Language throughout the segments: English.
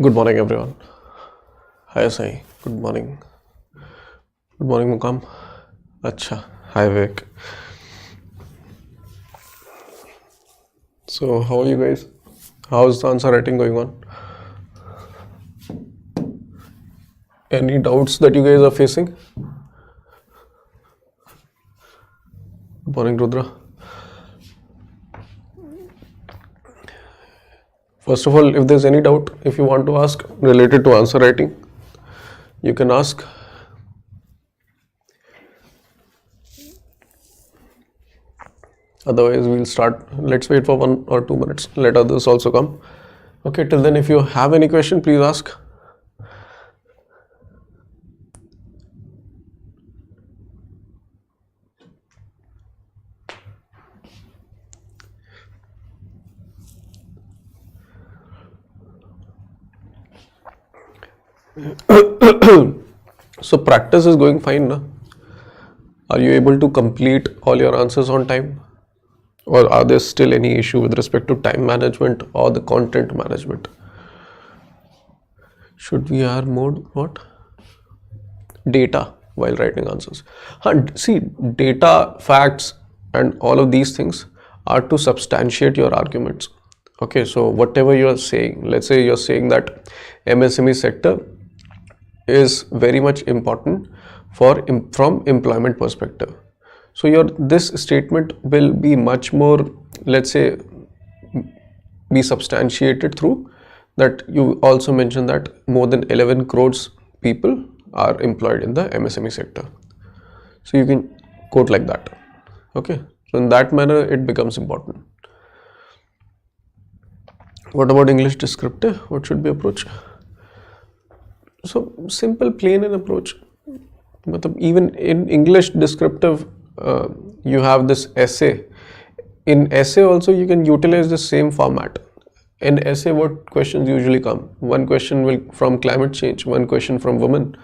Good morning, everyone. Hi, Sai. Good morning. Good morning, Mukam. Acha. Hi, Vivek. So, how are you guys? How's the answer writing going on? Any doubts that you guys are facing? Good morning, Rudra. First of all, if there's any doubt, if you want to ask related to answer writing, you can ask. Otherwise, we'll start. Let's wait for 1 or 2 minutes. Let others also come. Okay, till then, if you have any question, please ask. So practice is going fine, na? Are you able to complete all your answers on time? Or are there still any issue with respect to time management or the content management? Should we add more what? Data while writing answers. See, data, facts and all of these things are to substantiate your arguments. Okay, so whatever you are saying, let's say you're saying that MSME sector is very much important from employment perspective. So this statement will be much more, let's say, be substantiated through that you also mentioned that more than 11 crores people are employed in the MSME sector. So you can quote like that. Okay, so in that manner it becomes important. What about English descriptive? What should be approach? So simple, plain and approach. But even in English descriptive, you have this essay. In essay also you can utilize the same format. In essay, what questions usually come? One question will from climate change, one question from women,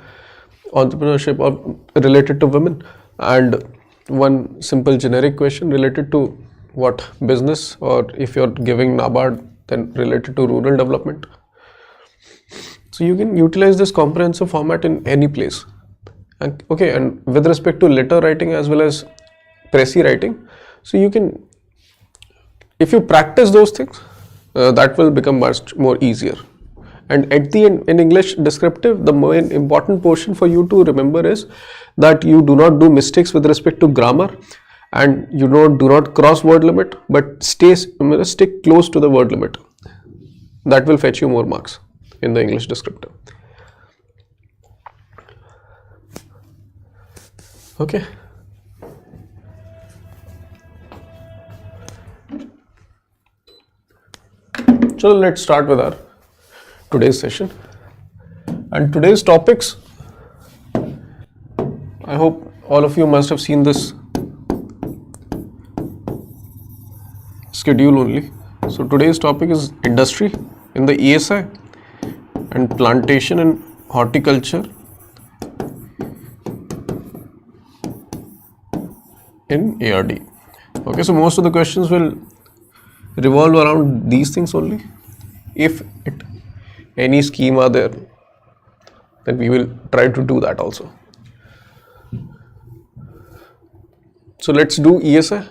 entrepreneurship or related to women, and one simple generic question related to what business, or if you're giving NABARD, then related to rural development. So you can utilize this comprehensive format in any place. And, okay, and with respect to letter writing as well as précis writing, so you can, if you practice those things, that will become much more easier. And at the end, in English descriptive, the main important portion for you to remember is that you do not do mistakes with respect to grammar, and you do not cross word limit, but stick close to the word limit. That will fetch you more marks in the English descriptive. Okay. So let's start with our today's session. And today's topics, I hope all of you must have seen this schedule only. So today's topic is industry in the ESI and plantation and horticulture in ARD. Okay, so most of the questions will revolve around these things only. If any scheme are there, then we will try to do that also. So let's do ESI.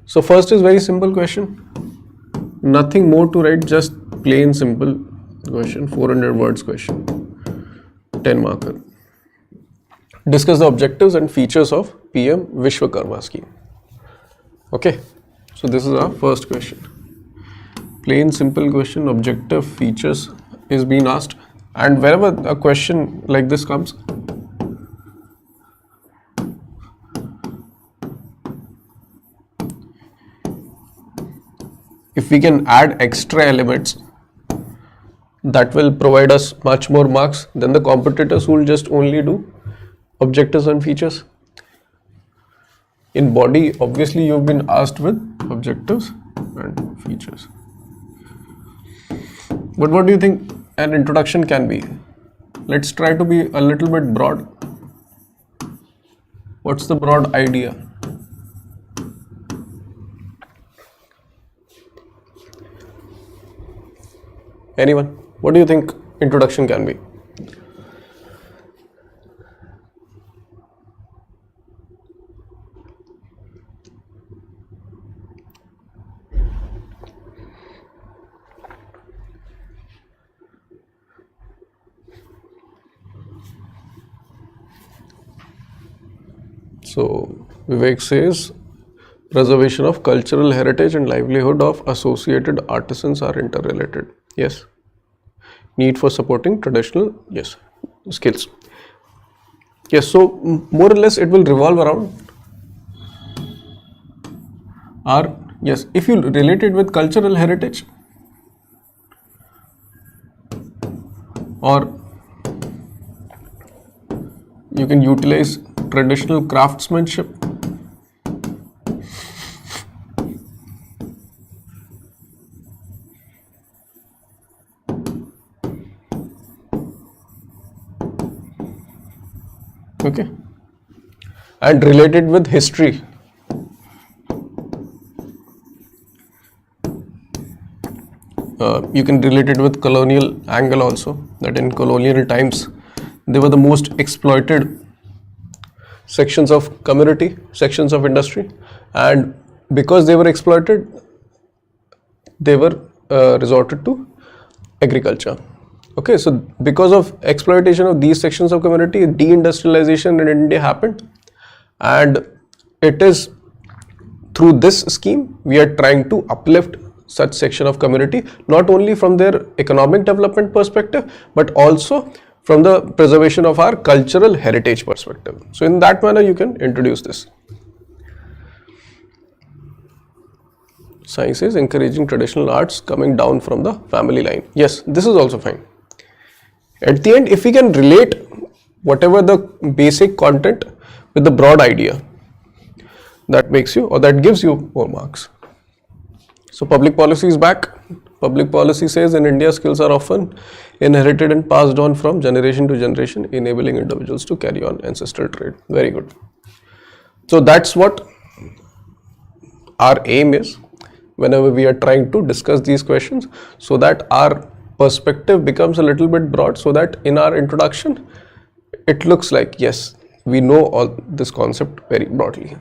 So first is very simple question. Nothing more to write, just plain simple question, 400 words question, 10 marker. Discuss the objectives and features of PM Vishwakarma scheme. Okay, so this is our first question. Plain simple question, objective, features is being asked, and wherever a question like this comes, if we can add extra elements, that will provide us much more marks than the competitors who will just only do objectives and features. In body, obviously you've been asked with objectives and features. But what do you think an introduction can be? Let's try to be a little bit broad. What's the broad idea? Anyone? What do you think introduction can be? So Vivek says preservation of cultural heritage and livelihood of associated artisans are interrelated. Yes. Need for supporting traditional, yes, skills. Yes, so more or less it will revolve around our, yes, if you relate it with cultural heritage or you can utilize traditional craftsmanship. Okay, and related with history. You can relate it with colonial angle also, that in colonial times they were the most exploited sections of community, sections of industry, and because they were exploited, they were resorted to agriculture. Okay, so because of exploitation of these sections of community, deindustrialization in India happened, and it is through this scheme we are trying to uplift such section of community, not only from their economic development perspective, but also from the preservation of our cultural heritage perspective. So in that manner you can introduce this. Science is encouraging traditional arts coming down from the family line. Yes, this is also fine. At the end, if we can relate whatever the basic content with the broad idea, that makes you, or that gives you more marks. So public policy is back. Public policy says in India, skills are often inherited and passed on from generation to generation, enabling individuals to carry on ancestral trait. Very good. So that's what our aim is whenever we are trying to discuss these questions, so that our perspective becomes a little bit broad, so that in our introduction it looks like, yes, we know all this concept very broadly.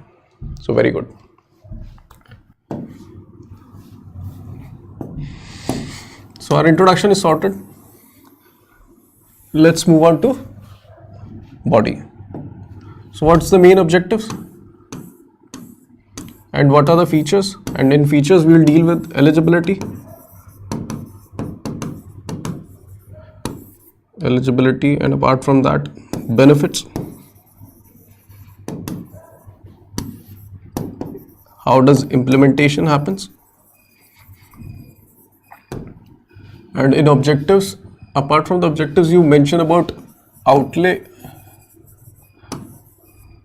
So very good. So our introduction is sorted. Let's move on to body. So what's the main objectives and what are the features? And in features we will deal with eligibility, and apart from that, benefits, how does implementation happens, and in objectives, apart from the objectives, you mention about outlay,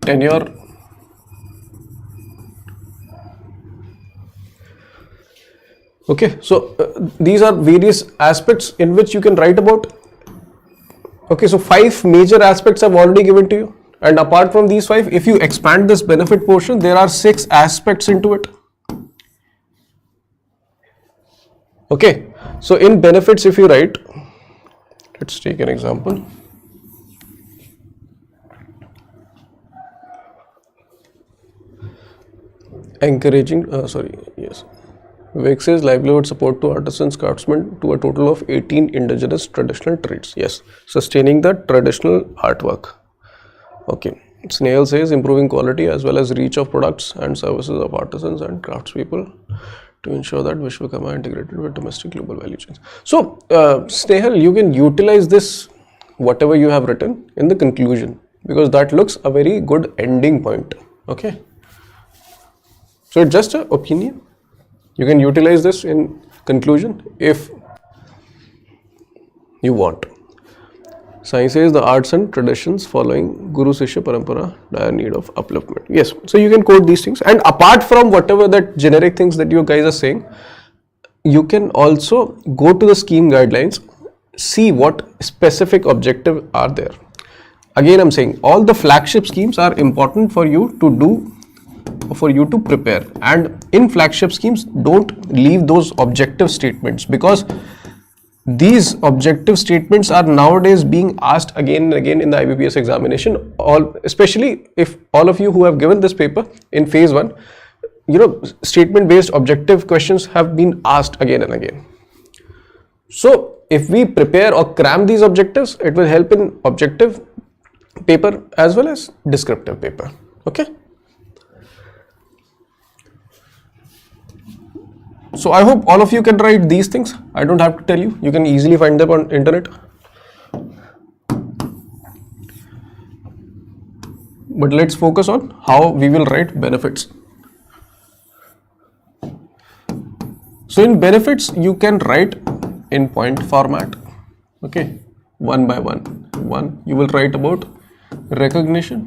tenure, okay. So these are various aspects in which you can write about. Okay, so 5 major aspects I've already given to you, and apart from these 5, if you expand this benefit portion, there are 6 aspects into it. Okay, so in benefits, if you write, let's take an example. Encouraging, Vivek says livelihood support to artisans, craftsmen to a total of 18 indigenous traditional trades. Yes, sustaining the traditional artwork. Okay. Snail says improving quality as well as reach of products and services of artisans and craftspeople to ensure that Vishwakarma are integrated with domestic global value chains. So, Snehal, you can utilize this, whatever you have written, in the conclusion, because that looks a very good ending point. Okay. So, it's just an opinion. You can utilize this in conclusion if you want. Science says the arts and traditions following Guru Sishya Parampara dire need of upliftment. Yes, so you can quote these things, and apart from whatever that generic things that you guys are saying, you can also go to the scheme guidelines, see what specific objective are there. Again, I'm saying all the flagship schemes are important for you to do, for you to prepare, and in flagship schemes don't leave those objective statements, because these objective statements are nowadays being asked again and again in the IBPS examination, especially if all of you who have given this paper in phase 1, statement based objective questions have been asked again and again. So if we prepare or cram these objectives, it will help in objective paper as well as descriptive paper. Okay. So I hope all of you can write these things. I don't have to tell you. You can easily find them on internet. But let's focus on how we will write benefits. So in benefits, you can write in point format. Okay. One by one. One, you will write about recognition.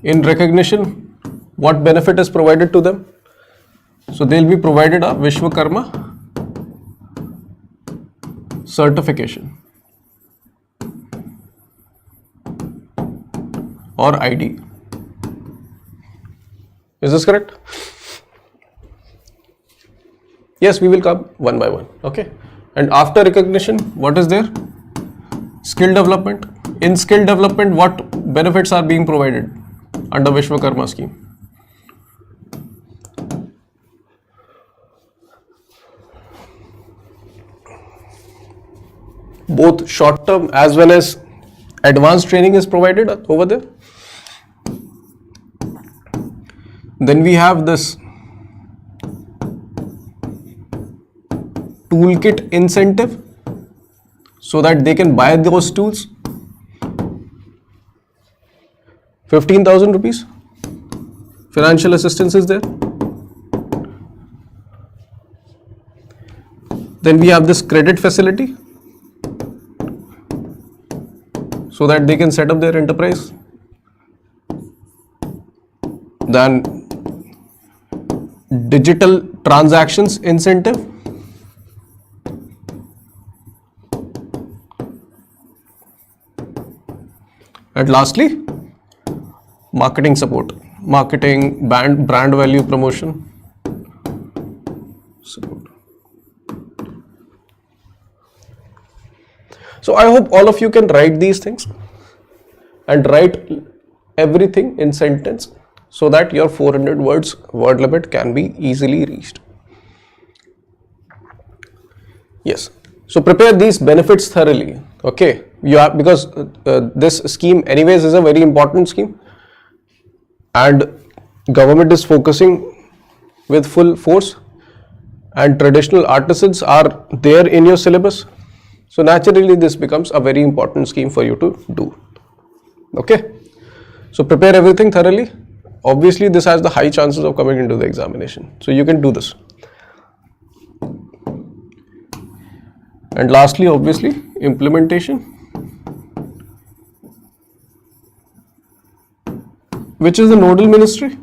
In recognition, what benefit is provided to them? So they'll be provided a Vishwakarma certification or ID. Is this correct? Yes, we will come one by one. Okay. And after recognition, what is there? Skill development. In skill development, what benefits are being provided under Vishwakarma scheme? Both short term as well as advanced training is provided over there. Then we have this toolkit incentive, so that they can buy those tools. 15,000 rupees financial assistance is there. Then we have this credit facility, so that they can set up their enterprise. Then digital transactions incentive. And lastly, marketing support, marketing, brand value promotion support. So I hope all of you can write these things and write everything in sentence, so that your 400 words word limit can be easily reached. Yes. So prepare these benefits thoroughly. Okay. Because this scheme anyways is a very important scheme, and government is focusing with full force, and traditional artisans are there in your syllabus. So naturally this becomes a very important scheme for you to do. Okay. So prepare everything thoroughly. Obviously this has the high chances of coming into the examination. So you can do this. And lastly, obviously, implementation, which is the nodal ministry.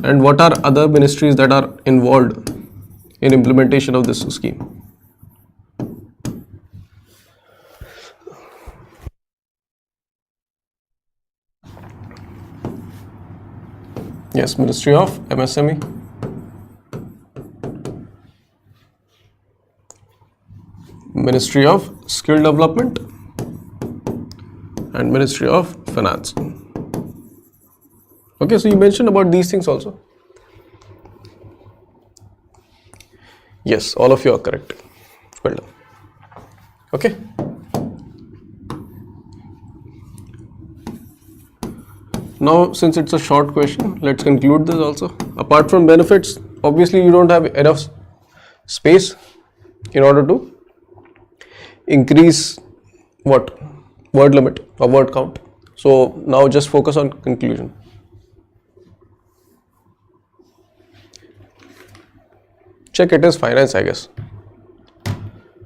And what are other ministries that are involved in implementation of this scheme? Yes, Ministry of MSME, Ministry of Skill Development, and Ministry of Finance. Okay, so you mentioned about these things also. Yes, all of you are correct. Well done. Okay. Now, since it's a short question, let's conclude this also. Apart from benefits, obviously you don't have enough space in order to increase what? Word limit or word count. So now just focus on conclusion. Check it as finance, I guess.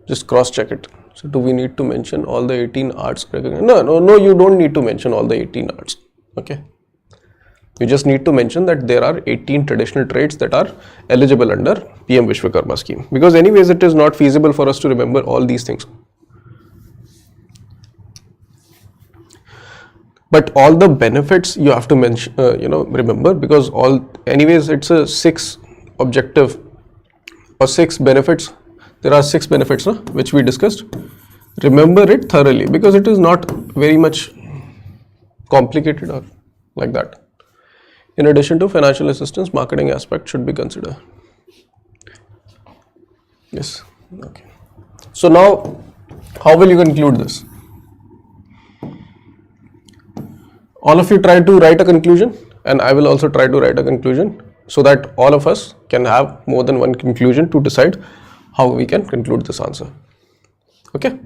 Just cross check it. So do we need to mention all the 18 arts? No, you don't need to mention all the 18 arts. Okay. You just need to mention that there are 18 traditional trades that are eligible under PM Vishwakarma scheme, because anyways it is not feasible for us to remember all these things. But all the benefits you have to mention, remember, because anyways it's a 6 objective or 6 benefits. There are 6 benefits, which we discussed. Remember it thoroughly, because it is not very much complicated or like that. In addition to financial assistance, marketing aspect should be considered. Yes. Okay. So now, how will you conclude this? All of you try to write a conclusion, and I will also try to write a conclusion, so that all of us can have more than one conclusion to decide how we can conclude this answer. Okay.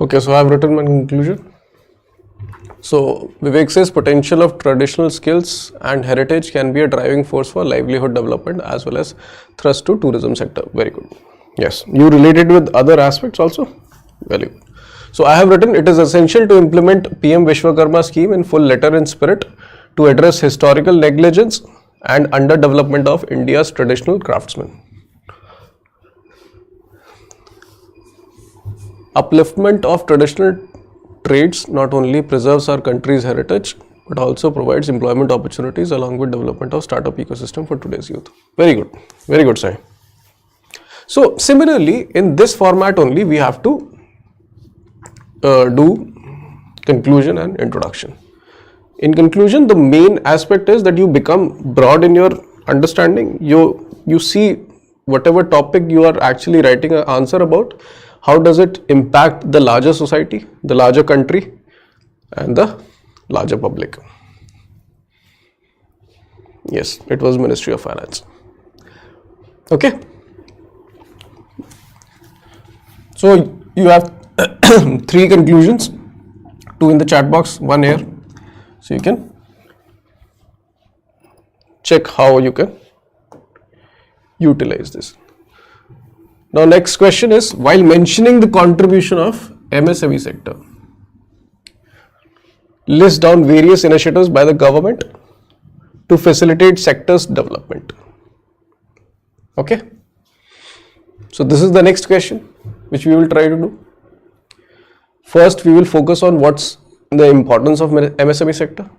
Okay, so I have written my conclusion. So Vivek says potential of traditional skills and heritage can be a driving force for livelihood development as well as thrust to tourism sector. Very good. Yes, you related with other aspects also. Very good. So I have written, it is essential to implement PM Vishwakarma scheme in full letter and spirit to address historical negligence and underdevelopment of India's traditional craftsmen. Upliftment of traditional trades not only preserves our country's heritage but also provides employment opportunities along with development of startup ecosystem for today's youth. Very good, Sai. So similarly, in this format only we have to do conclusion and introduction. In conclusion, the main aspect is that you become broad in your understanding. You see whatever topic you are actually writing an answer about, how does it impact the larger society, the larger country, and the larger public. Yes, it was Ministry of Finance. Okay. So you have 3 conclusions, 2 in the chat box, 1 here. So you can check how you can utilize this. Now next question is, while mentioning the contribution of MSME sector, list down various initiatives by the government to facilitate sector's development. Okay. So this is the next question which we will try to do. First we will focus on what's the importance of MSME sector.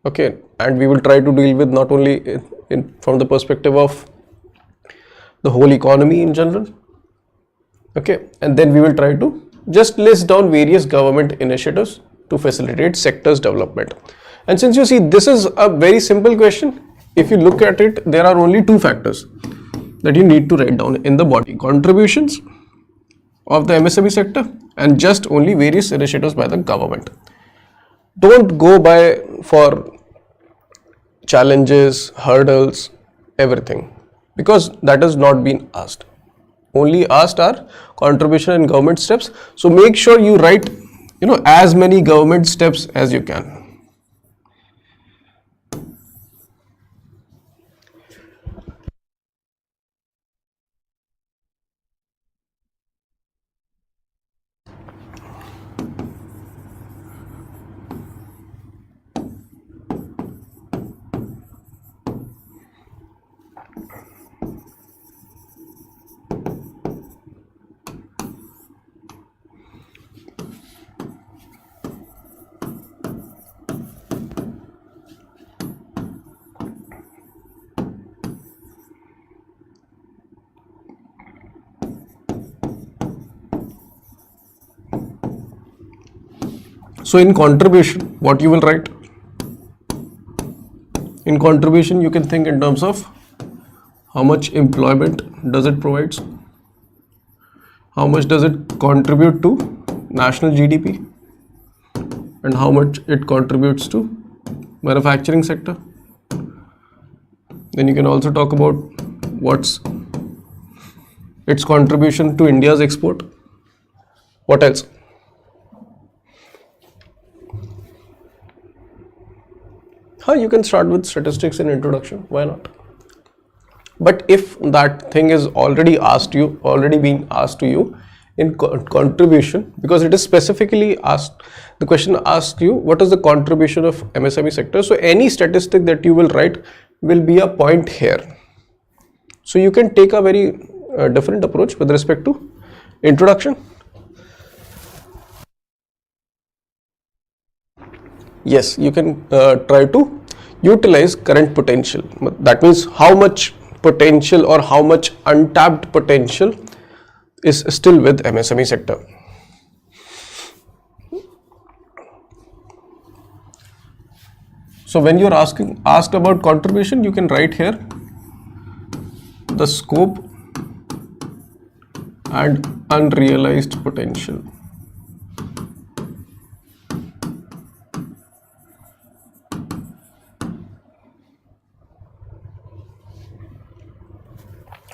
Okay. And we will try to deal with not only from the perspective of the whole economy in general. Okay, and then we will try to just list down various government initiatives to facilitate sector's development. And since you see this is a very simple question, if you look at it, there are only 2 factors that you need to write down in the body: contributions of the MSME sector and just only various initiatives by the government. Don't go by for challenges, hurdles, everything, because that has not been asked. Only asked are contribution and government steps. So make sure you write, as many government steps as you can. So in contribution, what you will write? In contribution, you can think in terms of how much employment does it provide, how much does it contribute to national GDP, and how much it contributes to manufacturing sector. Then you can also talk about what's its contribution to India's export. What else? You can start with statistics in introduction. Why not? But if that thing is already being asked to you in contribution, because it is specifically asked, the question asks you what is the contribution of MSME sector. So any statistic that you will write will be a point here. So you can take a very different approach with respect to introduction. Yes, you can try to utilize current potential. That means how much potential or how much untapped potential is still with MSME sector. So when you are asked about contribution, you can write here the scope and unrealized potential.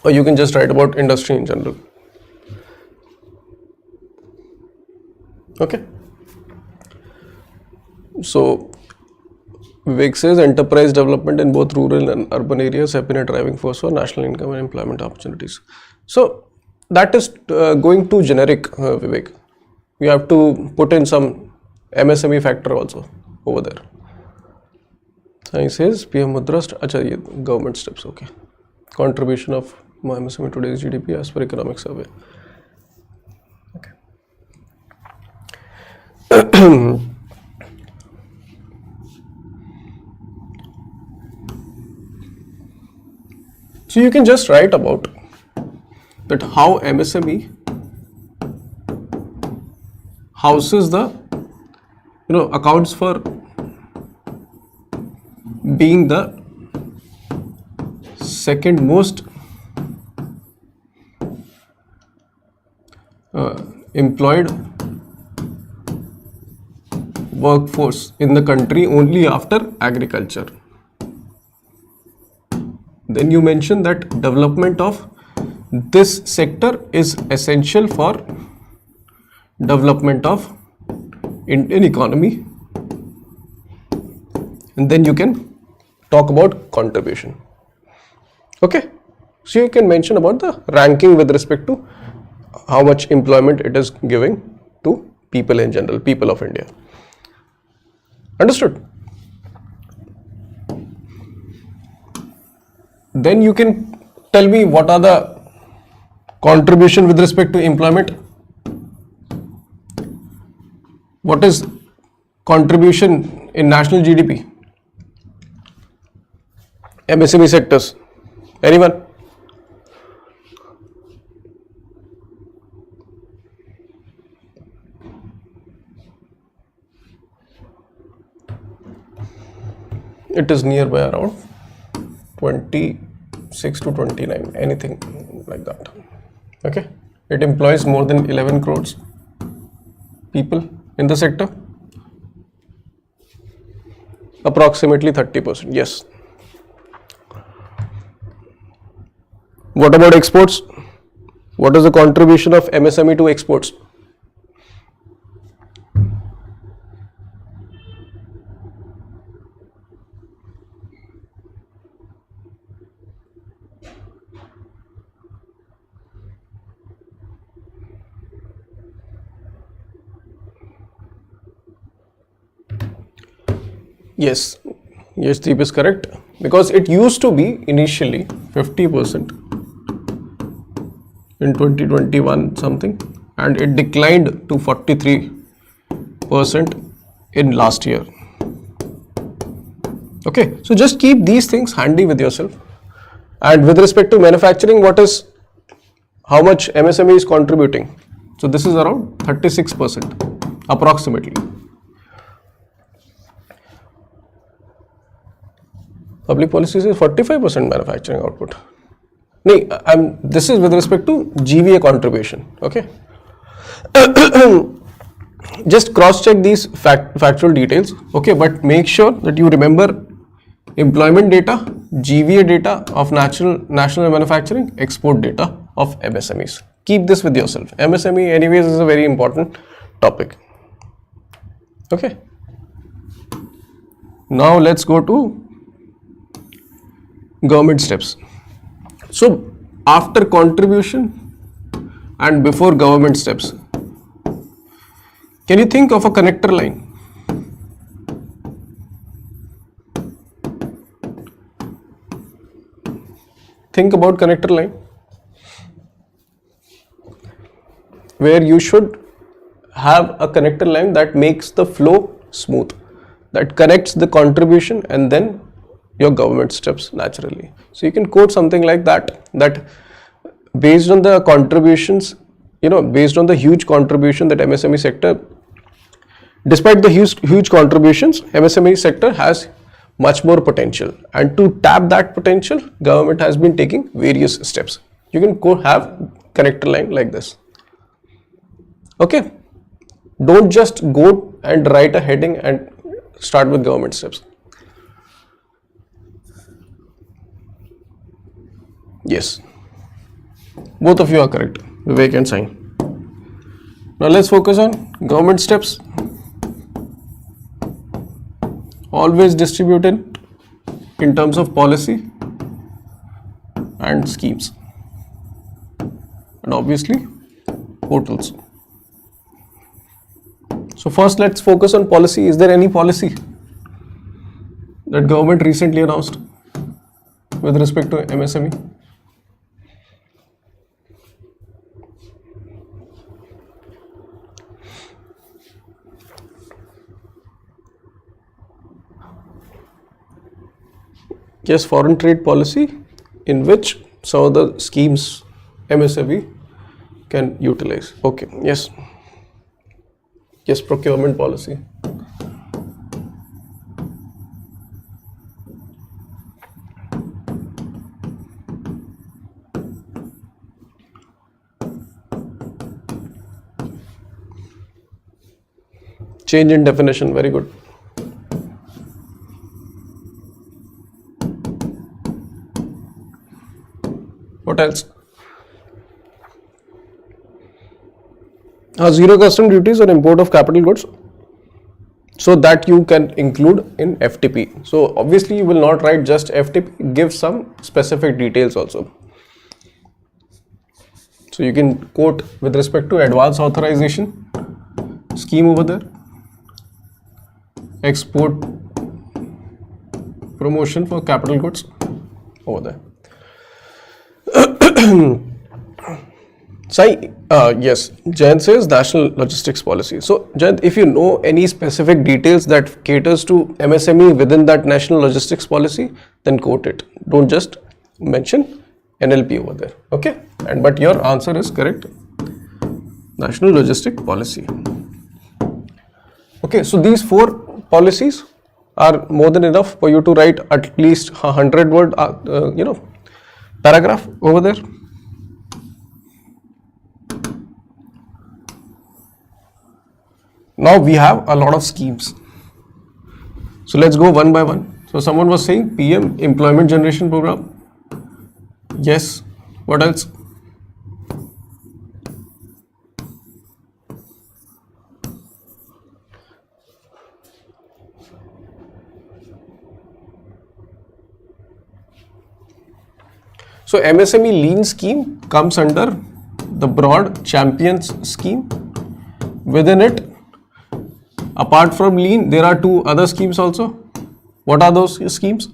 Or you can just write about industry in general. Okay. So Vivek says enterprise development in both rural and urban areas have been a driving force for national income and employment opportunities. So that is going too generic, Vivek. You have to put in some MSME factor also over there. So he says PM Mudra, government steps, okay. Contribution of MSME to today's GDP as per economic survey. Okay. So you can just write about that how MSME houses the, accounts for being the second most employed workforce in the country only after agriculture. Then you mention that development of this sector is essential for development of Indian economy, and then you can talk about contribution. Okay, so you can mention about the ranking with respect to how much employment it is giving to people in general, people of India. Understood? Then you can tell me what are the contribution with respect to employment. What is contribution in national GDP? MSME sectors. Anyone? It is nearby around 26 to 29, anything like that. Okay, it employs more than 11 crores people in the sector, approximately 30%. Yes. What about exports? What is the contribution of MSME to exports? Yes, Deep is correct, because it used to be initially 50% in 2021 something, and it declined to 43% in last year. Okay, so just keep these things handy with yourself. And with respect to manufacturing, how much MSME is contributing? So this is around 36% approximately. Public policy says 45% manufacturing output. This is with respect to GVA contribution. Okay. Just cross check these factual details. Okay, but make sure that you remember employment data, GVA data of national manufacturing, export data of MSMEs. Keep this with yourself. MSME anyways is a very important topic. Okay. Now let's go to government steps. So after contribution and before government steps, can you think of a connector line? Think about connector line, where you should have a connector line that makes the flow smooth, that connects the contribution and then your government steps naturally. So you can quote something like that, that based on the contributions, based on the huge contribution that MSME sector, despite the huge contributions, MSME sector has much more potential, and to tap that potential, government has been taking various steps. You can have connector line like this. Okay, don't just go and write a heading and start with government steps. Yes, both of you are correct, Vivek and Sai. Now let's focus on government steps. Always distributed in terms of policy and schemes, and obviously portals. So first let's focus on policy. Is there any policy that government recently announced with respect to MSME? Yes, foreign trade policy, in which some of the schemes MSME can utilize. Okay, yes. Yes, procurement policy. Change in definition, very good. What else? Zero custom duties on import of capital goods, so that you can include in FTP. So obviously you will not write just FTP, give some specific details also. So you can quote with respect to advance authorization scheme over there, export promotion for capital goods over there. Sai, yes, Jayant says national logistics policy. So Jayant, if you know any specific details that caters to MSME within that national logistics policy, then quote it. Don't just mention NLP over there. Okay, but your answer is correct. National logistic policy. Okay, so these 4 policies are more than enough for you to write at least 100-word, paragraph over there. Now we have a lot of schemes. So let's go one by one. So someone was saying PM Employment Generation Program. Yes. What else? So MSME lean scheme comes under the broad champions scheme. Within it, apart from lean, there are 2 other schemes also. What are those schemes?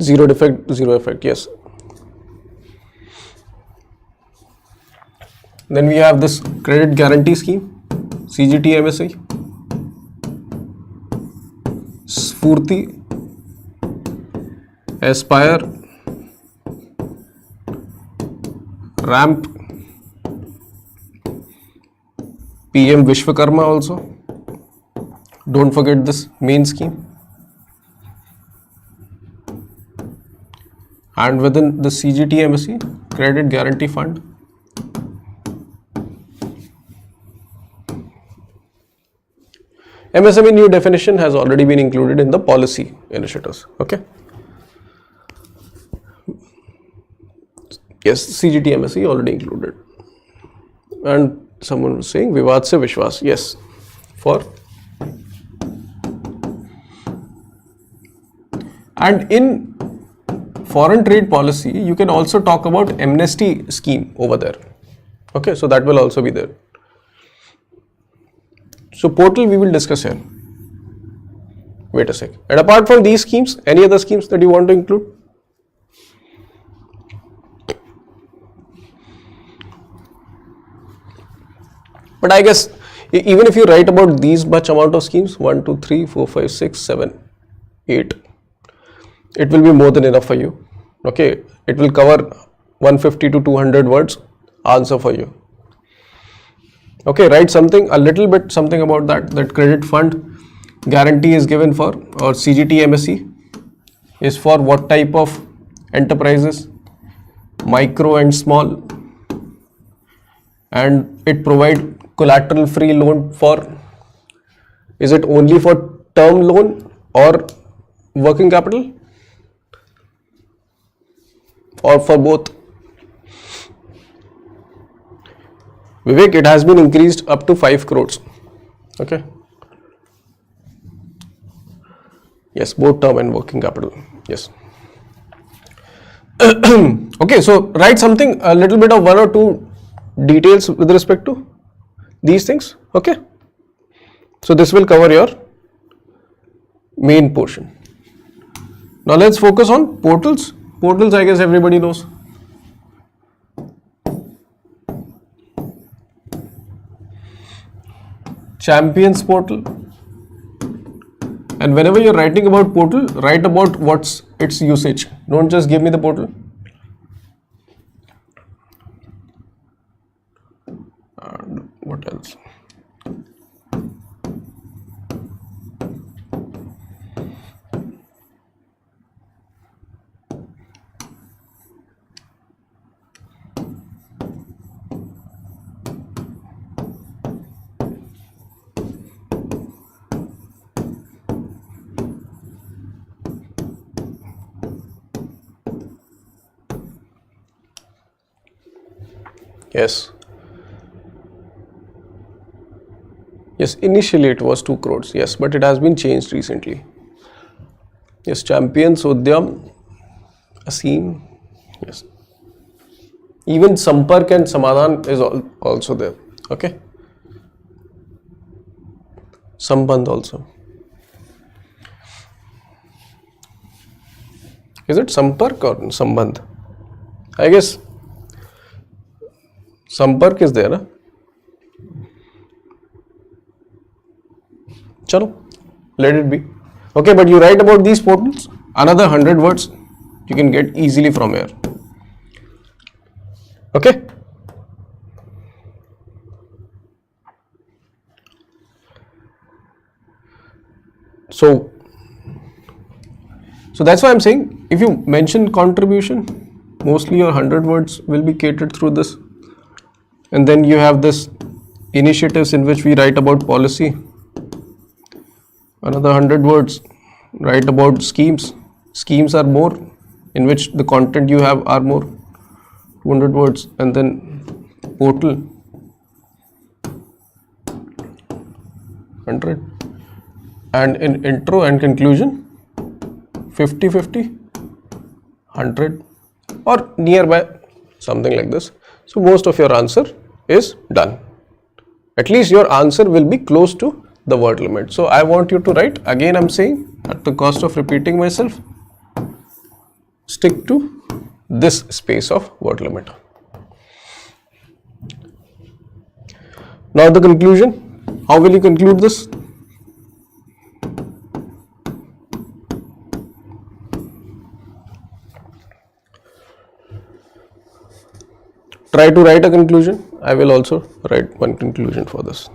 Zero defect, zero effect, yes. Then we have this credit guarantee scheme, CGT MSE, Spurti, Aspire, RAMP, PM Vishwakarma also. Don't forget this main scheme. And within the CGT MSE, Credit Guarantee Fund. MSME new definition has already been included in the policy initiatives. Okay. Yes, CGT MSE already included. And someone was saying Vivad se Vishwas. Yes, for. And in foreign trade policy, you can also talk about amnesty scheme over there. Okay, so that will also be there. So portal we will discuss here. Wait a sec. And apart from these schemes, any other schemes that you want to include? But I guess even if you write about these much amount of schemes, 1, 2, 3, 4, 5, 6, 7, 8, it will be more than enough for you. Okay, it will cover 150 to 200 words answer for you. Okay, write something, a little bit something about that credit fund guarantee is given for, or CGT MSE is for what type of enterprises, micro and small, and it provide collateral free loan for, is it only for term loan or working capital, or for both? Vivek, it has been increased up to 5 crores. Okay. Yes, both term and working capital. Yes. Okay, so write something, a little bit of 1 or 2 details with respect to these things. Okay. So this will cover your main portion. Now let's focus on portals. Portals, I guess everybody knows. Champions portal. And whenever you're writing about portal, write about what's its usage. Don't just give me the portal. And what else? Yes. Yes, initially it was 2 crores. Yes, but it has been changed recently. Yes, Champions, Udyam, Aseem. Yes. Even Sampark and Samadhan is also there. Okay. Sambandh also. Is it Sampark or Sambandh? I guess Sampark is there, na? Chalo, let it be. Okay, but you write about these portals, another 100 words you can get easily from here. Okay. So that's why I'm saying, if you mention contribution, mostly your 100 words will be catered through this. And then you have this initiatives in which we write about policy. Another 100 words, write about schemes. Schemes are more, in which the content you have are more, 200 words. And then portal, 100. And in intro and conclusion, 50, 50, 100 or nearby, something like this. So most of your answer is done. At least your answer will be close to the word limit. So I want you to write, again I'm saying, at the cost of repeating myself, stick to this space of word limit. Now the conclusion. How will you conclude this? Try to write a conclusion. I will also write one conclusion for this.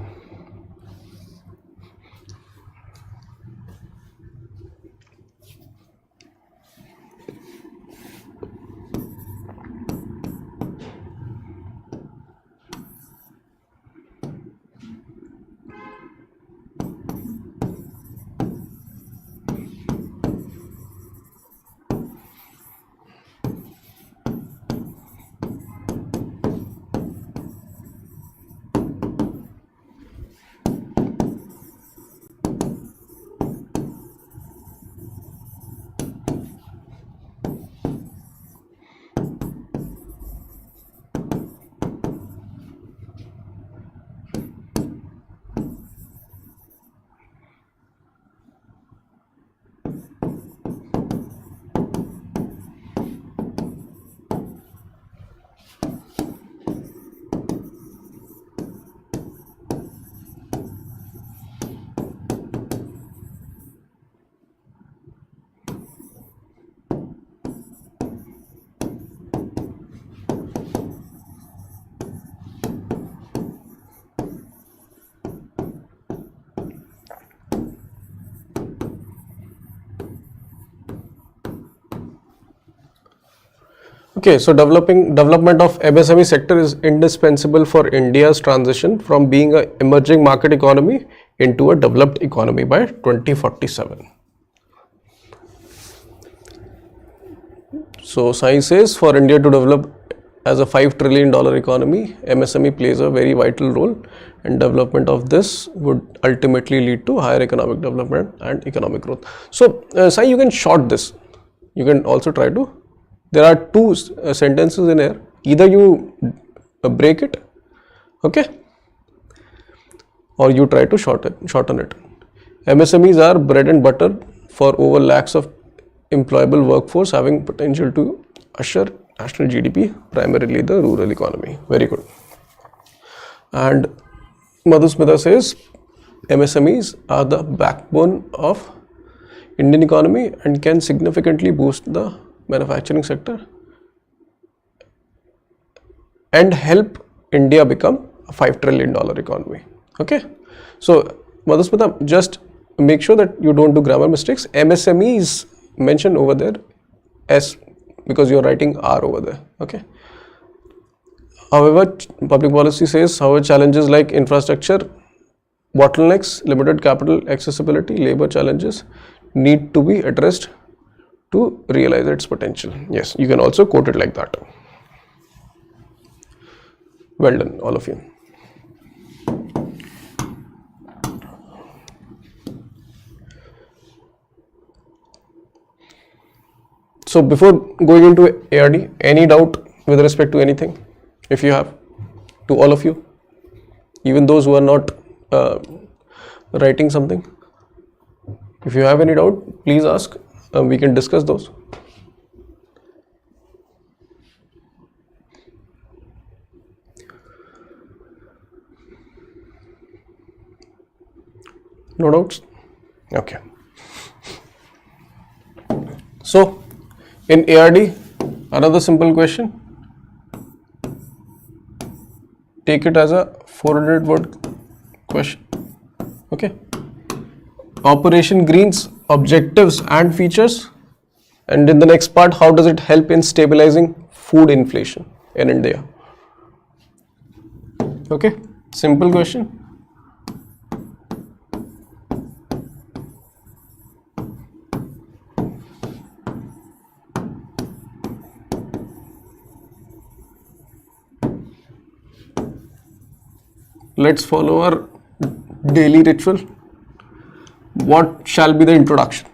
Okay, so development of MSME sector is indispensable for India's transition from being an emerging market economy into a developed economy by 2047. So science says for India to develop as a $5 trillion economy, MSME plays a very vital role, and development of this would ultimately lead to higher economic development and economic growth. So Sai, you can short this. You can also try to. There are two sentences in here. Either you break it, okay, or you try to shorten it. MSMEs are bread and butter for over lakhs of employable workforce, having potential to usher national GDP, primarily the rural economy. Very good. And Madhusmita says MSMEs are the backbone of Indian economy and can significantly boost the manufacturing sector and help India become a $5 trillion economy. Okay. So Madhusmita, just make sure that you don't do grammar mistakes. MSME is mentioned over there as because you are writing R over there. Okay. However, public policy says, however, challenges like infrastructure, bottlenecks, limited capital accessibility, labor challenges need to be addressed to realize its potential. Yes, you can also quote it like that. Well done, all of you. So before going into ARD, any doubt with respect to anything? If you have, to all of you, even those who are not writing something, if you have any doubt, please ask. We can discuss those. No doubts? Okay. So, in ARD, another simple question. Take it as a 400-word question. Okay. Operation Green's objectives and features, and in the next part, how does it help in stabilizing food inflation in India? Okay, simple question. Let's follow our daily ritual. What shall be the introduction?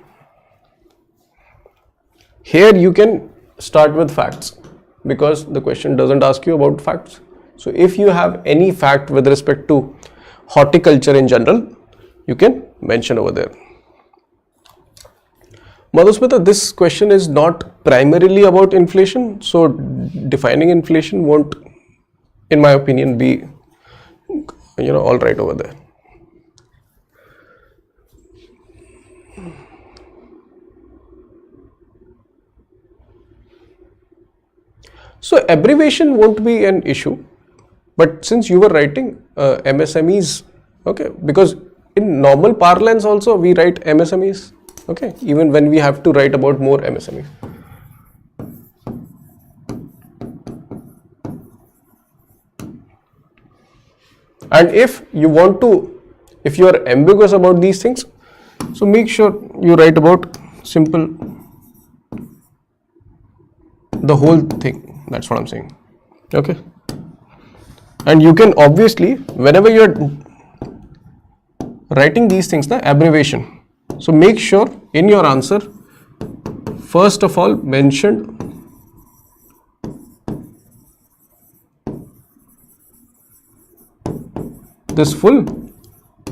Here you can start with facts because the question doesn't ask you about facts. So if you have any fact with respect to horticulture in general, you can mention over there. Madhusmita, this question is not primarily about inflation, so defining inflation won't, in my opinion, be all right over there. So abbreviation won't be an issue, but since you were writing MSMEs, okay, because in normal parlance also we write MSMEs, okay, even when we have to write about more MSMEs. And if you are ambiguous about these things, so make sure you write about simple, the whole thing. That's what I'm saying. Okay. And you can obviously, whenever you're writing these things, the abbreviation. So make sure in your answer, first of all, mention this full,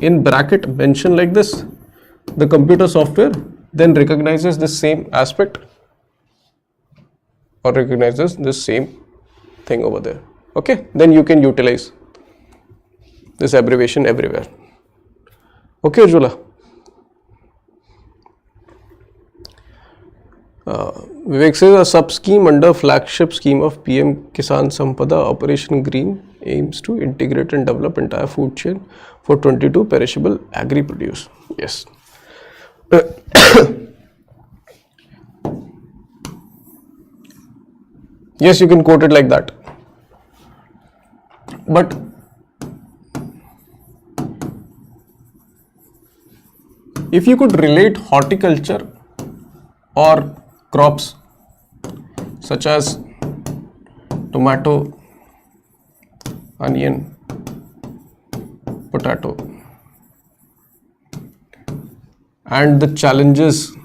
in bracket, mention like this, the computer software then recognizes the same aspect or recognizes the same thing over there. Okay, then you can utilize this abbreviation everywhere. Okay, Ujjwala. Vivek says a sub scheme under flagship scheme of PM Kisan Sampada Operation Green aims to integrate and develop entire food chain for 22 perishable agri produce. Yes. Yes, you can quote it like that. But if you could relate horticulture or crops such as tomato, onion, potato, and the challenges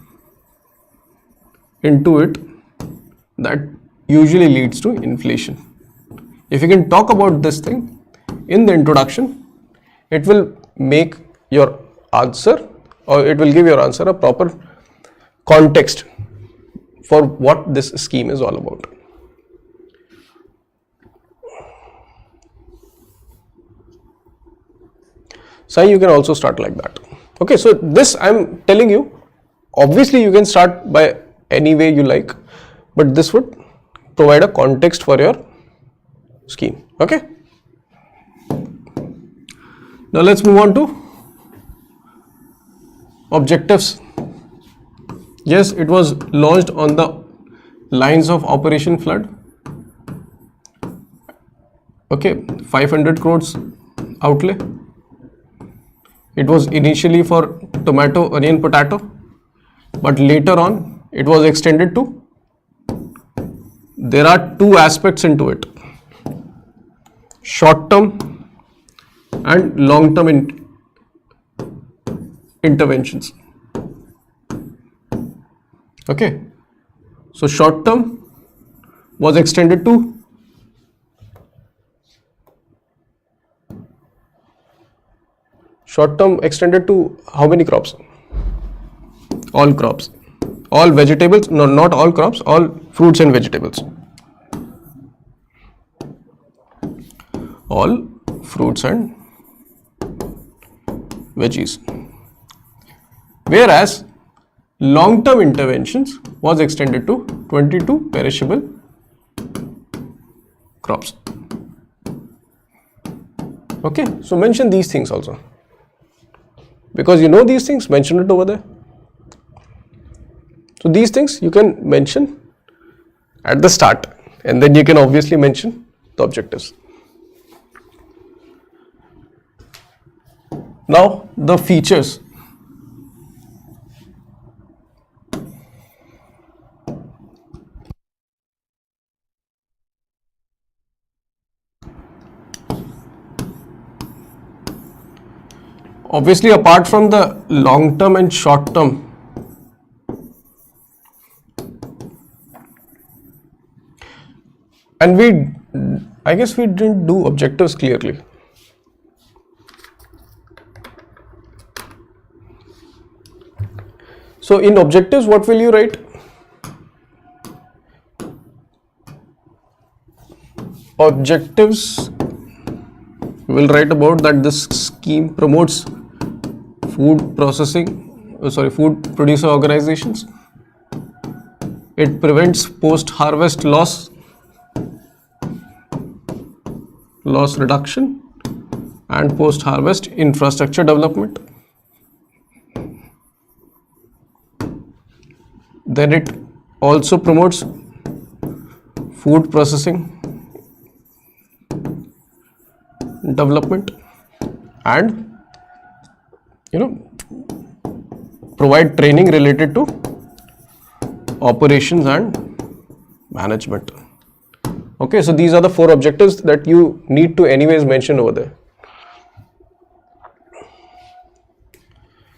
into it, that usually leads to inflation. If you can talk about this thing in the introduction, it will make your answer, or it will give your answer a proper context for what this scheme is all about. So you can also start like that. Okay, so this I'm telling you, obviously you can start by any way you like, but this would provide a context for your scheme. Okay. Now let's move on to objectives. Yes, it was launched on the lines of Operation Flood. Okay, 500 crores outlay. It was initially for tomato, onion, potato, but later on it was extended to, there are two aspects into it, short term and long term interventions. Okay, so short term was extended to how many crops? All crops, all vegetables, no, not all crops, all fruits and vegetables. All fruits and veggies. Whereas long-term interventions was extended to 22 perishable crops. Okay, so mention these things also. Because you know these things, mention it over there. So these things you can mention at the start, and then you can obviously mention the objectives. Now the features. Obviously, apart from the long term and short term, and I guess we didn't do objectives clearly. So in objectives, what will you write? Objectives we will write about that this scheme promotes food producer organizations. It prevents post-harvest loss reduction and post-harvest infrastructure development. Then it also promotes food processing development and provide training related to operations and management. Okay, so these are the 4 objectives that you need to anyways mention over there.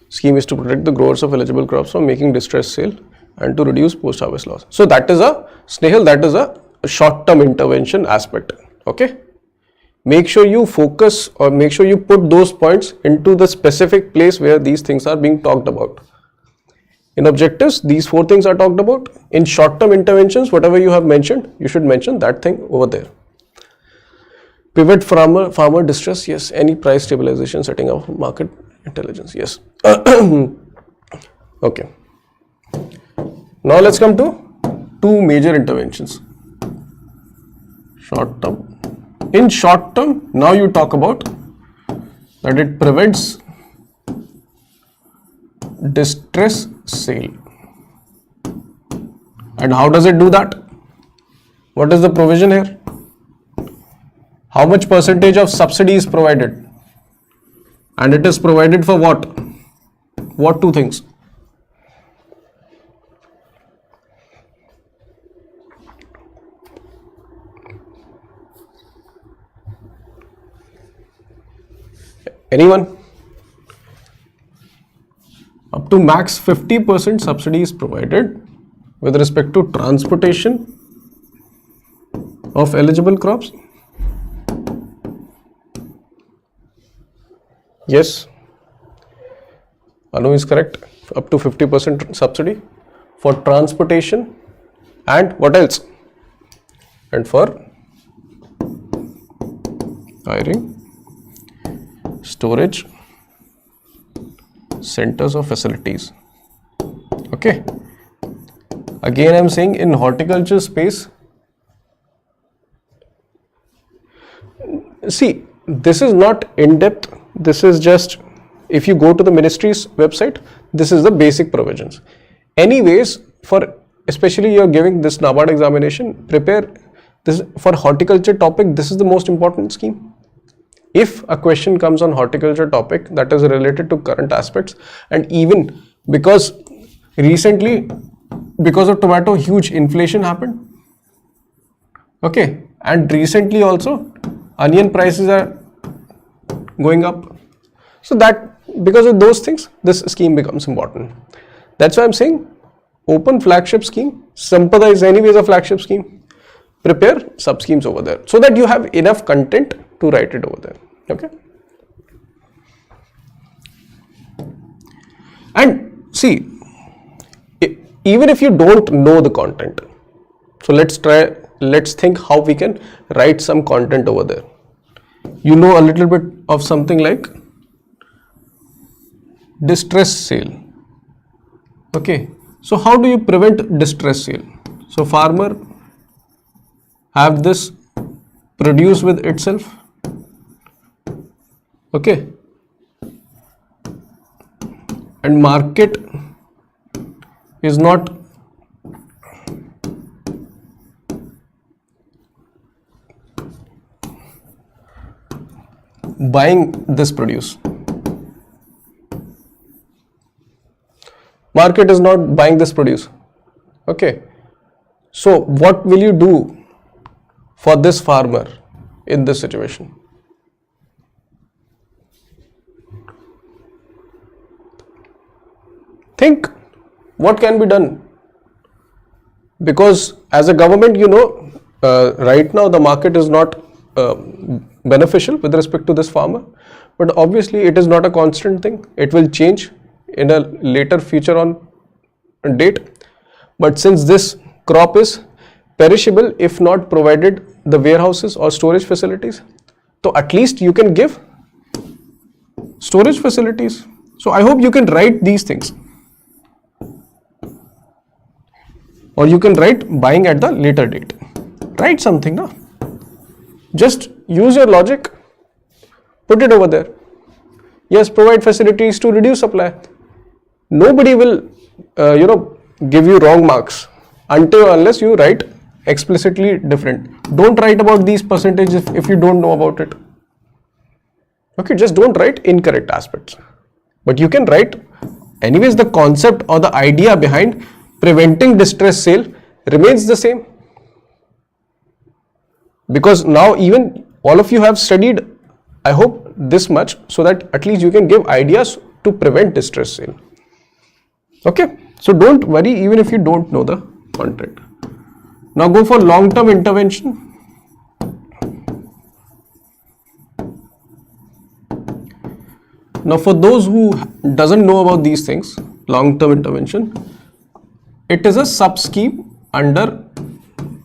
Scheme is to protect the growers of eligible crops from making distress sale and to reduce post-harvest loss. So that is a Snehal, that is a short-term intervention aspect. Okay, make sure you focus or make sure you put those points into the specific place where these things are being talked about. In objectives, these 4 things are talked about. In short-term interventions, whatever you have mentioned, you should mention that thing over there. Pivot farmer distress, yes. Any price stabilization, setting up market intelligence, yes. Okay. Now let's come to 2 major interventions. Short term. In short term, now you talk about that it prevents distress sale. And how does it do that? What is the provision here? How much percentage of subsidy is provided? And it is provided for what? What 2 things? Anyone? Up to max 50% subsidy is provided with respect to transportation of eligible crops. Yes, Anu is correct. Up to 50% subsidy for transportation and what else? And for hiring, storage, centers or facilities. Okay. Again, I am saying in horticulture space, see, this is not in depth. This is just, if you go to the ministry's website, this is the basic provisions. Anyways, for especially you are giving this NABARD examination, prepare this for horticulture topic. This is the most important scheme. If a question comes on horticulture topic that is related to current aspects, and even because recently, because of tomato, huge inflation happened. Okay, and recently also onion prices are going up. So that because of those things, this scheme becomes important. That's why I'm saying open flagship scheme. Sampada is anyways a flagship scheme. Prepare sub schemes over there so that you have enough content to write it over there. Okay. And see, even if you don't know the content, so let's think how we can write some content over there. You know a little bit of something like distress sale. Okay, so how do you prevent distress sale? So farmer have this produce with itself. Okay, and market is not buying this produce. Market is not buying this produce. Okay, so what will you do for this farmer in this situation? Think what can be done, because as a government, you know, right now the market is not beneficial with respect to this farmer, but obviously it is not a constant thing. It will change in a later future on date. But since this crop is perishable if not provided the warehouses or storage facilities, So at least you can give storage facilities. So I hope you can write these things. Or you can write buying at the later date. Write something, no? Just use your logic. Put it over there. Yes, provide facilities to reduce supply. Nobody will, give you wrong marks until or unless you write explicitly different. Don't write about these percentages if you don't know about it. Okay, just don't write incorrect aspects. But you can write, anyways, the concept or the idea behind preventing distress sale remains the same. Because now even all of you have studied, I hope, this much, so that at least you can give ideas to prevent distress sale. Okay, so don't worry even if you don't know the content. Now go for long-term intervention. Now for those who doesn't know about these things, long-term intervention, it is a sub-scheme under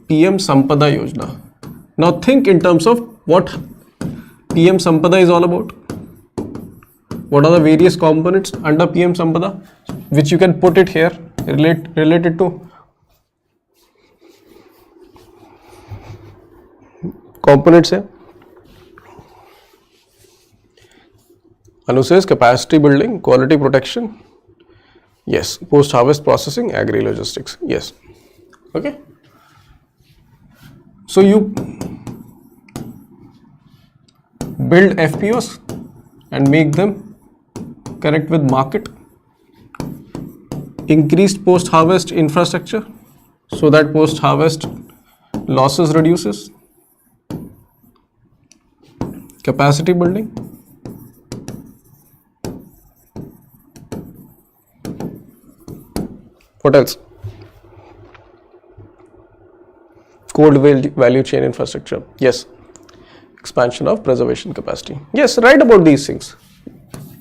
PM Sampada Yojana. Now think in terms of what PM Sampada is all about. What are the various components under PM Sampada, which you can put it here, related to components here. Anu says capacity building, quality protection. Yes. Post-harvest processing, agri-logistics. Yes. Okay. So you build FPOs and make them connect with market. Increased post-harvest infrastructure so that post-harvest losses reduces. Capacity building. What else? Cold value chain infrastructure. Yes. Expansion of preservation capacity. Yes, write about these things.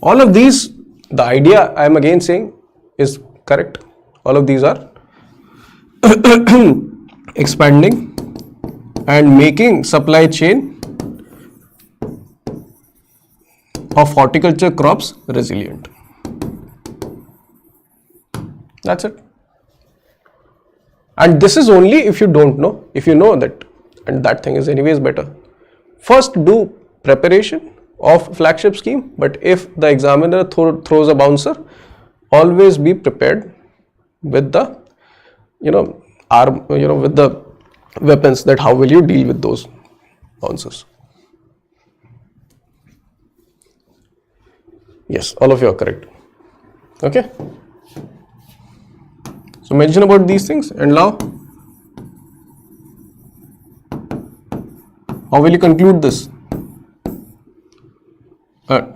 All of these, the idea I am again saying is correct. All of these are expanding and making supply chain of horticulture crops resilient. That's it. And this is only if you don't know. If you know that, and that thing is anyways better. First do preparation of flagship scheme, but if the examiner throws a bouncer, always be prepared with the, with the weapons, that how will you deal with those bouncers. Yes, all of you are correct. Okay. So mention about these things, and now how will you conclude this?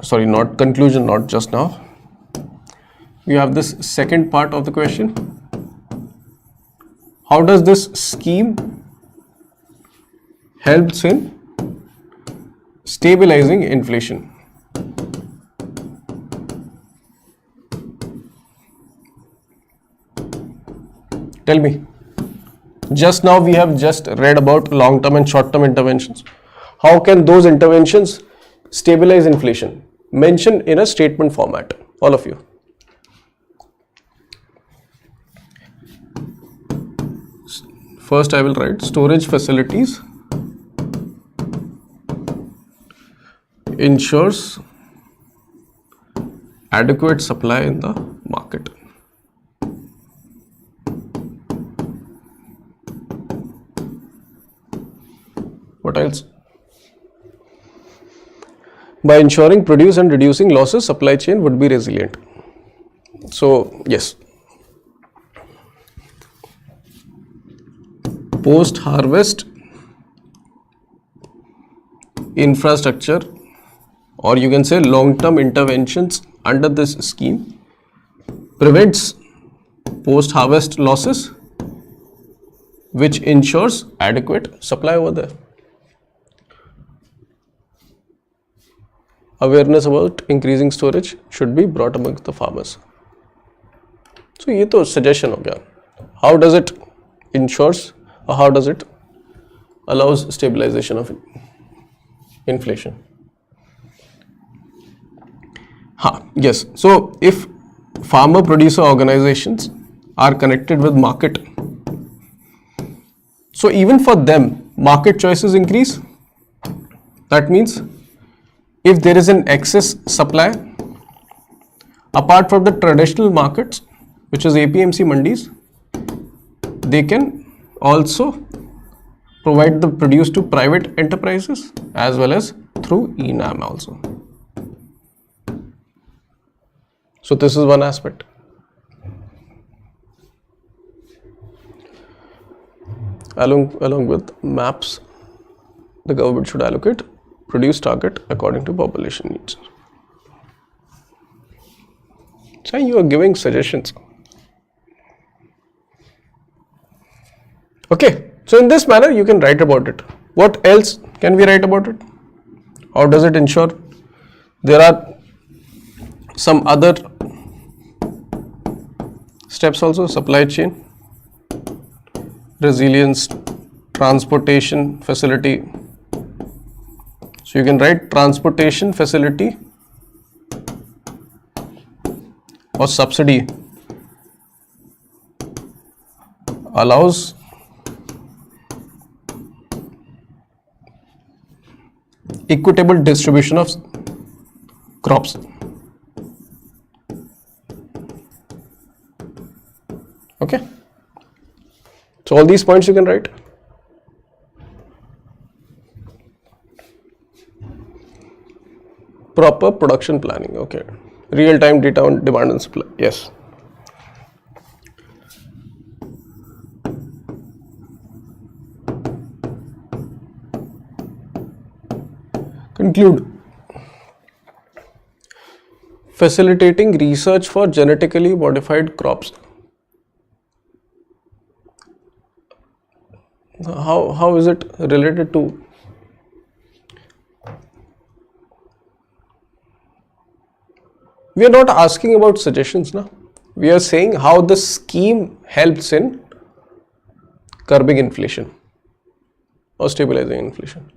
Sorry, not conclusion, not just now. You have this second part of the question. How does this scheme helps in stabilizing inflation? Tell me. Just now we have just read about long-term and short-term interventions. How can those interventions stabilize inflation? Mention in a statement format, all of you. First I will write storage facilities ensures adequate supply in the market. What else? By ensuring produce and reducing losses, supply chain would be resilient. So, yes. Post-harvest infrastructure, or you can say long-term interventions under this scheme, prevents post-harvest losses, which ensures adequate supply over there. Awareness about increasing storage should be brought amongst the farmers. So ये तो suggestion हो गया. How does it ensures, or how does it allows stabilization of inflation. Yes, so if farmer producer organizations are connected with market, so even for them market choices increase. That means if there is an excess supply apart from the traditional markets, which is APMC mandis, they can also provide the produce to private enterprises as well as through ENAM also. So this is one aspect. Along with maps, the government should allocate produce target according to population needs. So you are giving suggestions. Okay, so in this manner you can write about it. What else can we write about it? How does it ensure? There are some other steps also: supply chain, resilience, transportation facility. So you can write transportation facility or subsidy allows equitable distribution of crops. Okay, so all these points you can write. Proper production planning. Okay, real-time data on demand and supply. Yes. Conclude. Facilitating research for genetically modified crops. How is it related to? We are not asking about suggestions now. We are saying how the scheme helps in curbing inflation or stabilizing inflation.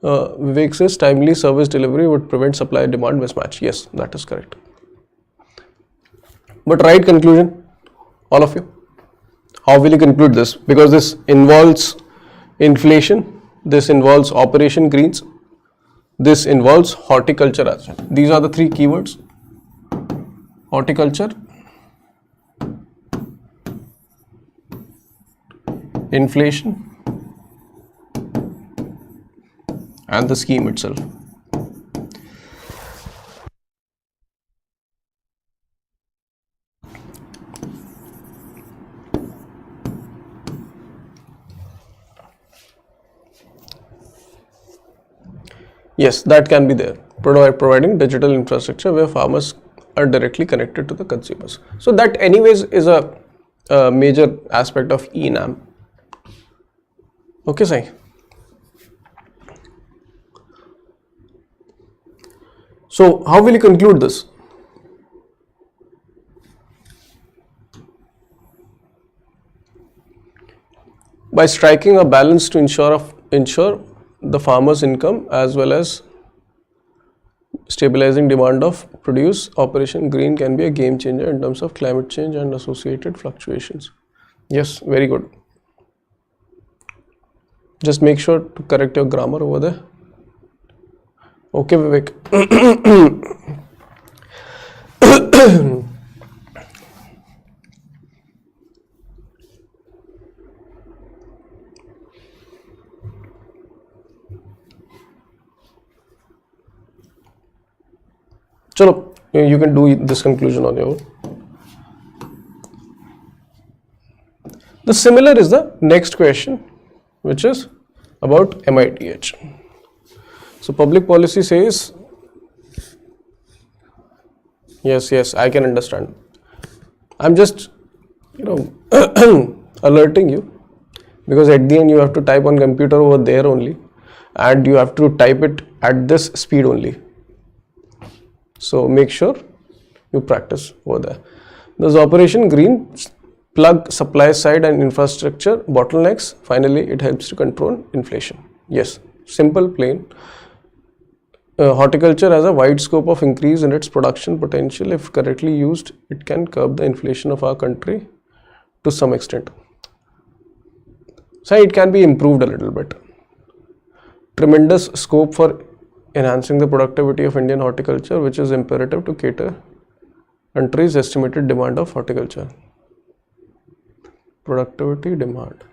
Vivek says timely service delivery would prevent supply demand mismatch. Yes, that is correct. But write conclusion, all of you. How will you conclude this? Because this involves inflation, this involves Operation Greens, this involves horticulture as well. These are the three keywords: horticulture, inflation, and the scheme itself. Yes, that can be there. Providing digital infrastructure where farmers are directly connected to the consumers. So that anyways is a major aspect of ENAM. Okay, Sai. So how will you conclude this? By striking a balance to ensure the farmer's income as well as stabilizing demand of produce. Operation Green can be a game changer in terms of climate change and associated fluctuations. Yes, very good. Just make sure to correct your grammar over there. Okay, Vivek. Chalo, you can do this conclusion on your own. The similar is the next question, which is about MITH. So public policy says, yes, I can understand. I'm just, alerting you, because at the end you have to type on computer over there only, and you have to type it at this speed only. So make sure you practice over there. There's Operation Green, plug supply side and infrastructure bottlenecks. Finally, it helps to control inflation. Yes, simple, plain. horticulture has a wide scope of increase in its production potential. If correctly used, it can curb the inflation of our country to some extent. So it can be improved a little bit. Tremendous scope for enhancing the productivity of Indian horticulture, which is imperative to cater country's estimated demand of horticulture. Productivity demand.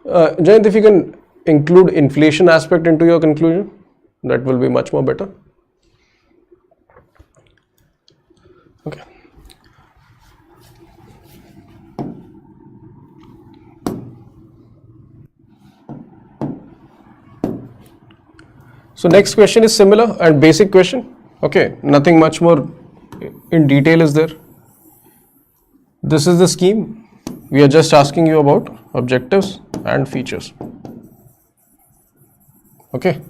Jayant, if you can include inflation aspect into your conclusion, that will be much more better. Okay. So next question is similar and basic question. Okay, nothing much more in detail is there. This is the scheme. We are just asking you about objectives and features. Okay,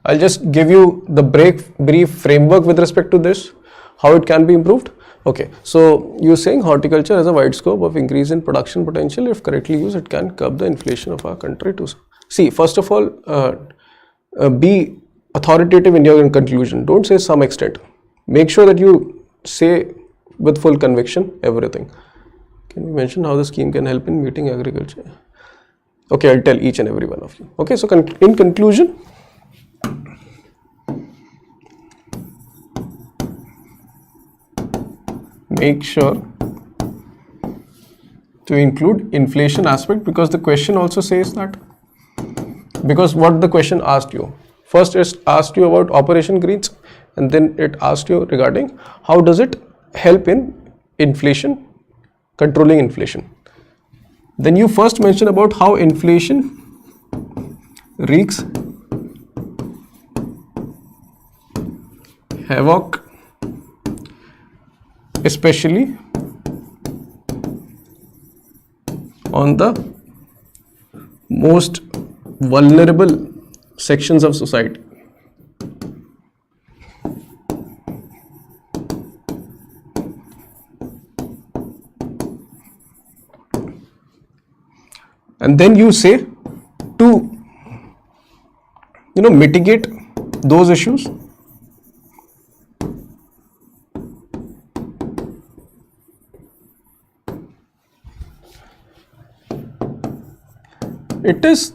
I'll just give you the brief framework with respect to this, how it can be improved. Okay, so you're saying horticulture has a wide scope of increase in production potential. If correctly used, it can curb the inflation of our country to see. First of all, be authoritative in your conclusion. Don't say some extent. Make sure that you say with full conviction everything. Can you mention how the scheme can help in meeting agriculture? Okay, I'll tell each and every one of you. Okay, so in conclusion, make sure to include inflation aspect, because the question also says that. Because what the question asked you, first it asked you about Operation Greens, and then it asked you regarding how does it help in inflation, controlling inflation. Then you first mentioned about how inflation wreaks havoc, especially on the most vulnerable sections of society. And then you say to, mitigate those issues, it is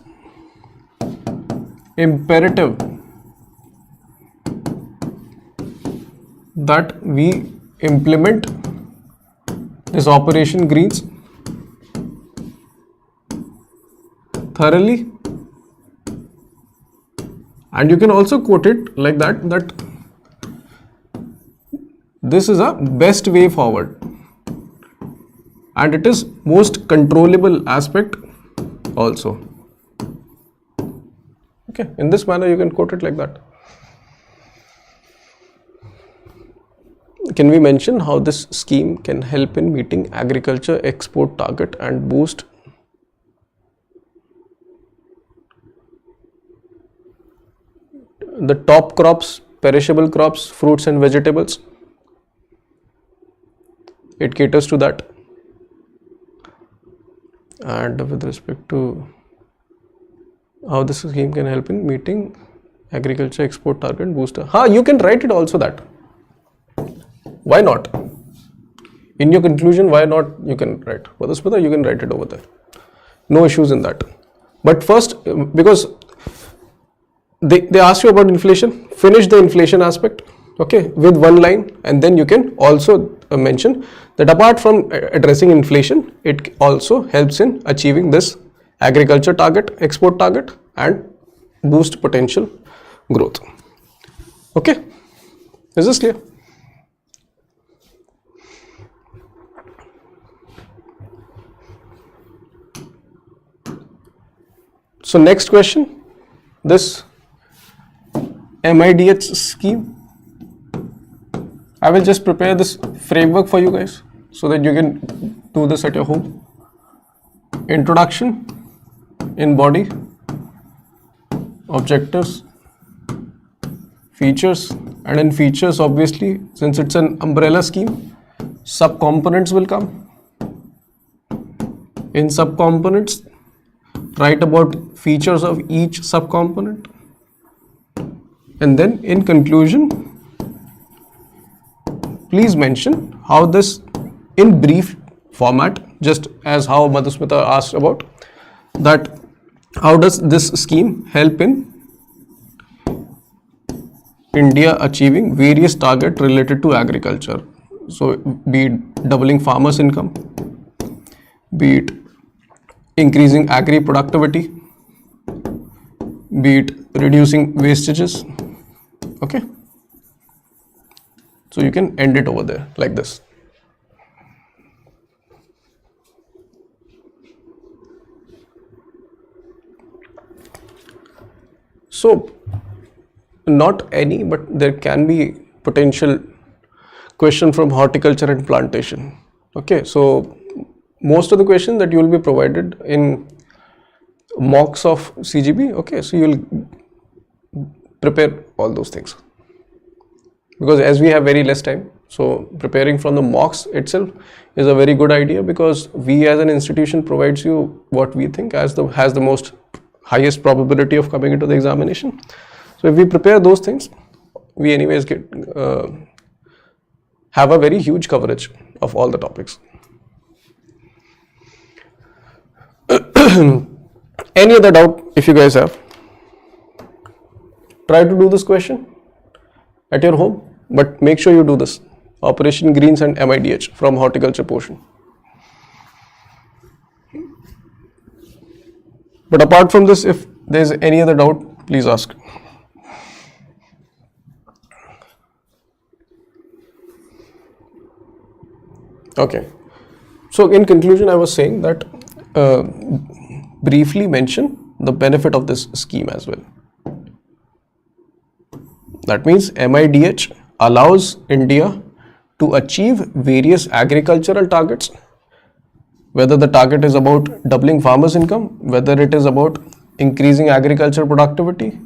imperative that we implement this Operation Greens thoroughly, and you can also quote it like that this is a best way forward and it is most controllable aspect also. Okay, in this manner you can quote it like that. Can we mention how this scheme can help in meeting agriculture export target and boost the top crops, perishable crops, fruits and vegetables? It caters to that. And with respect to how this scheme can help in meeting agriculture export target and booster. You can write it also that. Why not? In your conclusion, why not? You can write. You can write it over there. No issues in that. But first, because they ask you about inflation, finish the inflation aspect, okay, with one line, and then you can also mention that apart from addressing inflation, it also helps in achieving this agriculture target, export target, and boost potential growth. Okay, is this clear? So next question, this MIDH scheme, I will just prepare this framework for you guys so that you can do this at your home. Introduction in body, objectives, features, and in features obviously since it's an umbrella scheme, sub-components will come. In sub-components, write about features of each sub-component. And then in conclusion, please mention how this, in brief format, just as how Madhusmita asked about, that how does this scheme help in India achieving various targets related to agriculture. So be it doubling farmers' income, be it increasing agri productivity, be it reducing wastages. Okay. So you can end it over there like this. So not any, but there can be potential question from horticulture and plantation. Okay, so most of the questions that you will be provided in mocks of CGB. Okay, so you will prepare all those things, because as we have very less time, so preparing from the mocks itself is a very good idea, because we as an institution provides you what we think has the most highest probability of coming into the examination. So if we prepare those things, we anyways get have a very huge coverage of all the topics. Any other doubt if you guys have? Try to do this question at your home, but make sure you do this. Operation Greens and MIDH from horticulture portion. But apart from this, if there is any other doubt, please ask. Okay. So in conclusion, I was saying that briefly mention the benefit of this scheme as well. That means MIDH allows India to achieve various agricultural targets, whether the target is about doubling farmers' income, whether it is about increasing agricultural productivity,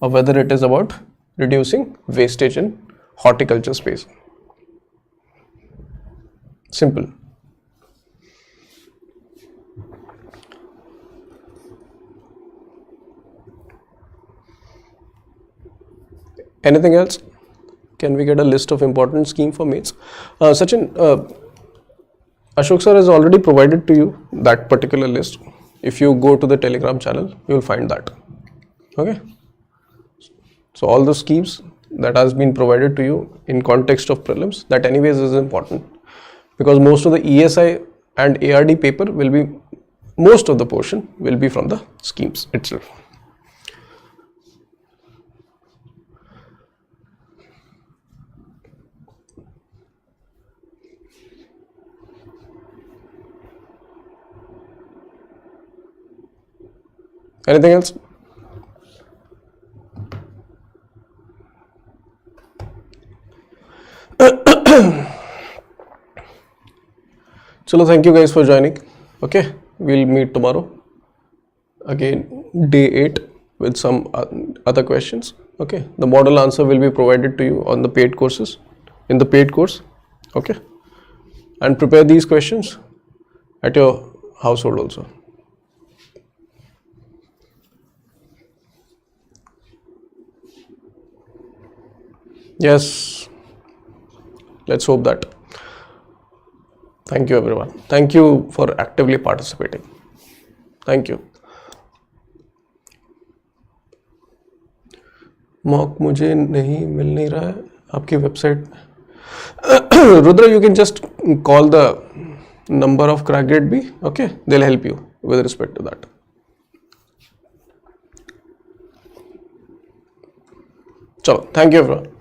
or whether it is about reducing wastage in horticulture space. Simple. Anything else? Can we get a list of important scheme for mates? Sachin, Ashok sir has already provided to you that particular list. If you go to the Telegram channel, you will find that. Okay. So all the schemes that has been provided to you in context of prelims, that anyways is important, because most of the ESI and ARD paper will be, most of the portion will be from the schemes itself. Anything else? Chalo, thank you guys for joining. Okay, we'll meet tomorrow again, day 8, with some other questions. Okay, the model answer will be provided to you on the paid courses, in the paid course. Okay, and prepare these questions at your household also. Yes, let's hope that. Thank you everyone. Thank you for actively participating. Thank you. Mock मुझे नहीं मिल नहीं रहा है आपकी website. Rudra, you can just call the number of Crack Grade B. Okay, they'll help you with respect to that. Chalo, thank you everyone.